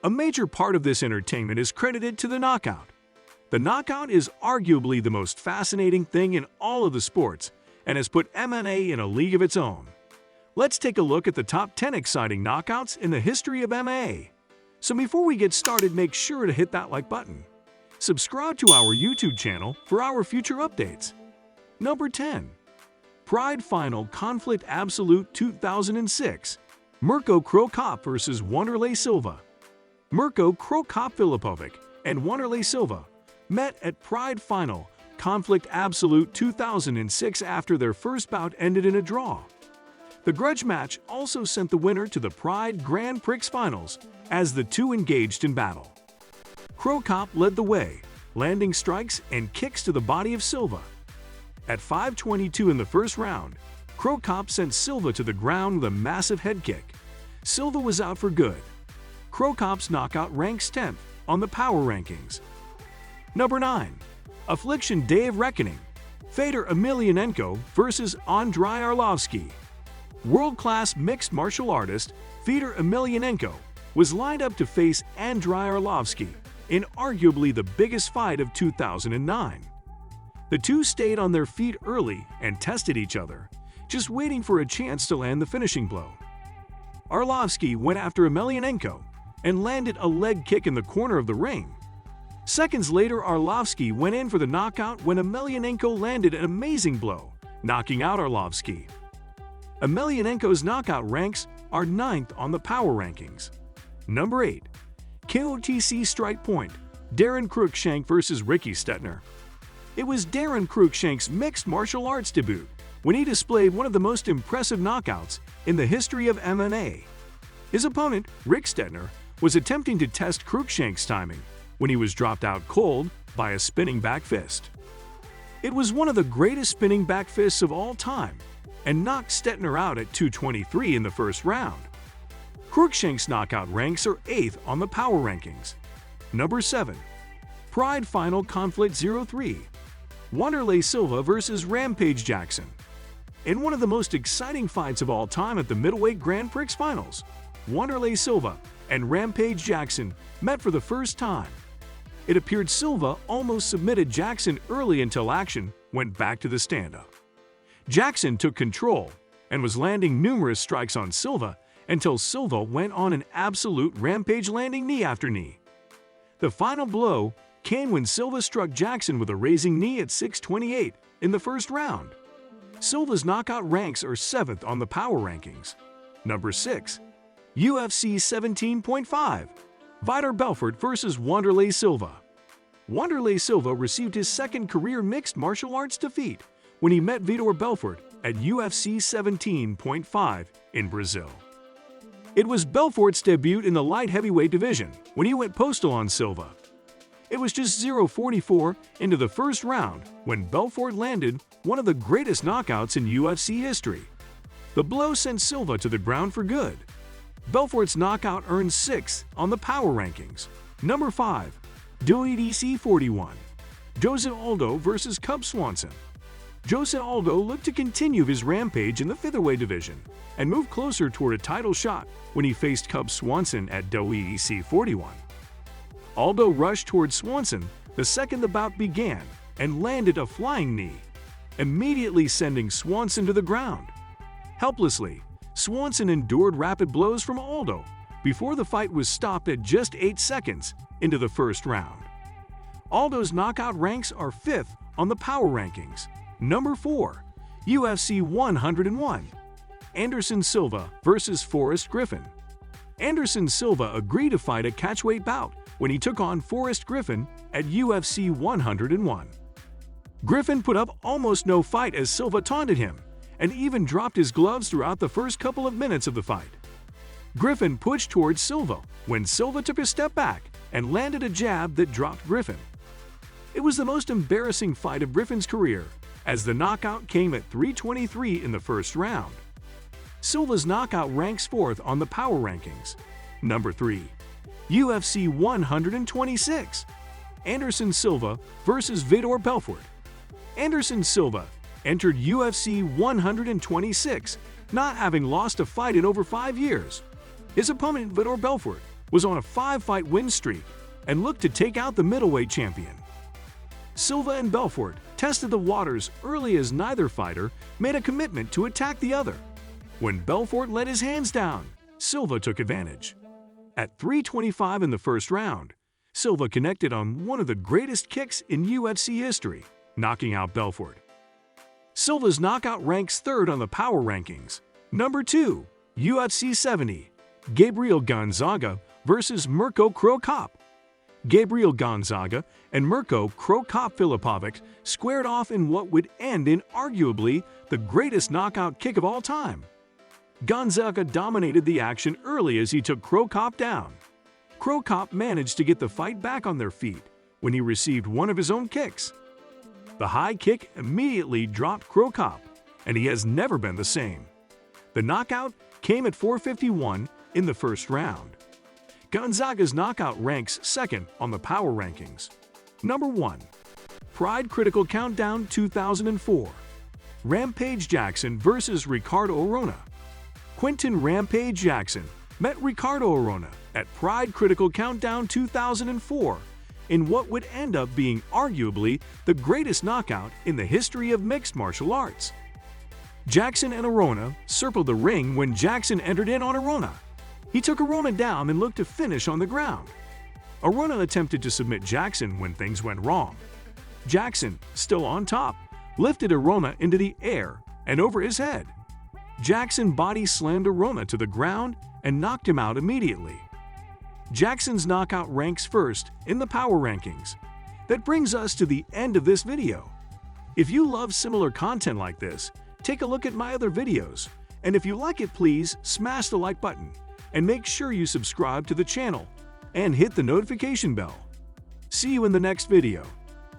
A major part of this entertainment is credited to the knockout. The knockout is arguably the most fascinating thing in all of the sports and has put MMA in a league of its own. Let's take a look at the top 10 exciting knockouts in the history of MMA. So before we get started, make sure to hit that like button. Subscribe to our YouTube channel for our future updates. Number 10. Pride Final Conflict Absolute 2006. Mirko Cro Cop vs. Wanderlei Silva. Mirko Cro Cop Filipovic and Wanderlei Silva met at Pride Final Conflict Absolute 2006 after their first bout ended in a draw. The grudge match also sent the winner to the Pride Grand Prix Finals as the two engaged in battle. Cro Cop led the way, landing strikes and kicks to the body of Silva. At 5:22 in the first round, Cro Cop sent Silva to the ground with a massive head kick. Silva was out for good. Cro Cop's knockout ranks 10th on the power rankings. Number 9. Affliction Day of Reckoning. Fedor Emelianenko vs. Andrei Arlovsky. World-class mixed martial artist Fedor Emelianenko was lined up to face Andrei Arlovsky in arguably the biggest fight of 2009. The two stayed on their feet early and tested each other, just waiting for a chance to land the finishing blow. Arlovsky went after Emelianenko and landed a leg kick in the corner of the ring. Seconds later, Arlovsky went in for the knockout when Emelianenko landed an amazing blow, knocking out Arlovsky. Emelianenko's knockout ranks are 9th on the power rankings. Number 8. KOTC Strike Point. Darren Cruikshank vs. Ricky Stettner. It was Darren Cruikshank's mixed martial arts debut when he displayed one of the most impressive knockouts in the history of MMA. His opponent, Rick Stettner, was attempting to test Cruikshank's timing when he was dropped out cold by a spinning back fist. It was one of the greatest spinning back fists of all time and knocked Stettner out at 2:23 in the first round. Cruikshank's knockout ranks are 8th on the power rankings. Number 7. Pride Final Conflict 03. Wanderlei Silva vs. Rampage Jackson. In one of the most exciting fights of all time at the middleweight Grand Prix Finals, Wanderlei Silva and Rampage Jackson met for the first time. It appeared Silva almost submitted Jackson early until action went back to the stand-up. Jackson took control and was landing numerous strikes on Silva until Silva went on an absolute rampage, landing knee after knee. The final blow came when Silva struck Jackson with a raising knee at 6:28 in the first round. Silva's knockout ranks are 7th on the power rankings. Number 6. UFC 17.5. Vitor Belfort vs. Wanderlei Silva. Wanderlei Silva received his second career mixed martial arts defeat when he met Vitor Belfort at UFC 17.5 in Brazil. It was Belfort's debut in the light heavyweight division when he went postal on Silva. It was just 0:44 into the first round when Belfort landed one of the greatest knockouts in UFC history. The blow sent Silva to the ground for good. Belfort's knockout earned 6th on the power rankings. Number 5. WEDC 41. Jose Aldo vs. Cub Swanson. Jose Aldo looked to continue his rampage in the featherweight division and move closer toward a title shot when he faced Cub Swanson at WEDC 41. Aldo rushed toward Swanson the second the bout began and landed a flying knee, immediately sending Swanson to the ground. Helplessly, Swanson endured rapid blows from Aldo before the fight was stopped at just 8 seconds into the first round. Aldo's knockout ranks are 5th on the power rankings. Number 4. UFC 101. Anderson Silva vs. Forrest Griffin. Anderson Silva agreed to fight a catchweight bout when he took on Forrest Griffin at UFC 101. Griffin put up almost no fight as Silva taunted him and even dropped his gloves throughout the first couple of minutes of the fight. Griffin pushed towards Silva when Silva took a step back and landed a jab that dropped Griffin. It was the most embarrassing fight of Griffin's career, as the knockout came at 3:23 in the first round. Silva's knockout ranks 4th on the power rankings. Number 3. UFC 126. Anderson Silva vs. Vitor Belfort. Anderson Silva entered UFC 126, not having lost a fight in over 5 years. His opponent, Vitor Belfort, was on a 5-fight win streak and looked to take out the middleweight champion. Silva and Belfort tested the waters early as neither fighter made a commitment to attack the other. When Belfort let his hands down, Silva took advantage. At 3:25 in the first round, Silva connected on one of the greatest kicks in UFC history, knocking out Belfort. Silva's knockout ranks third on the power rankings. Number 2, UFC 70, Gabriel Gonzaga vs. Mirko Cro Cop. Gabriel Gonzaga and Mirko Cro Cop Filipovic squared off in what would end in arguably the greatest knockout kick of all time. Gonzaga dominated the action early as he took Cro Cop down. Cro Cop managed to get the fight back on their feet when he received one of his own kicks. The high kick immediately dropped Cro Cop, and he has never been the same. The knockout came at 4:51 in the first round. Gonzaga's knockout ranks second on the power rankings. Number 1. Pride Critical Countdown 2004. Rampage Jackson vs. Ricardo Arona. Quentin Rampage Jackson met Ricardo Arona at Pride Critical Countdown 2004 in what would end up being arguably the greatest knockout in the history of mixed martial arts. Jackson and Arona circled the ring when Jackson entered in on Arona. He took Arona down and looked to finish on the ground. Arona attempted to submit Jackson when things went wrong. Jackson, still on top, lifted Arona into the air and over his head. Jackson body slammed Arona to the ground and knocked him out immediately. Jackson's knockout ranks first in the power rankings. That brings us to the end of this video. If you love similar content like this, take a look at my other videos. And if you like it, please smash the like button and make sure you subscribe to the channel and hit the notification bell. See you in the next video.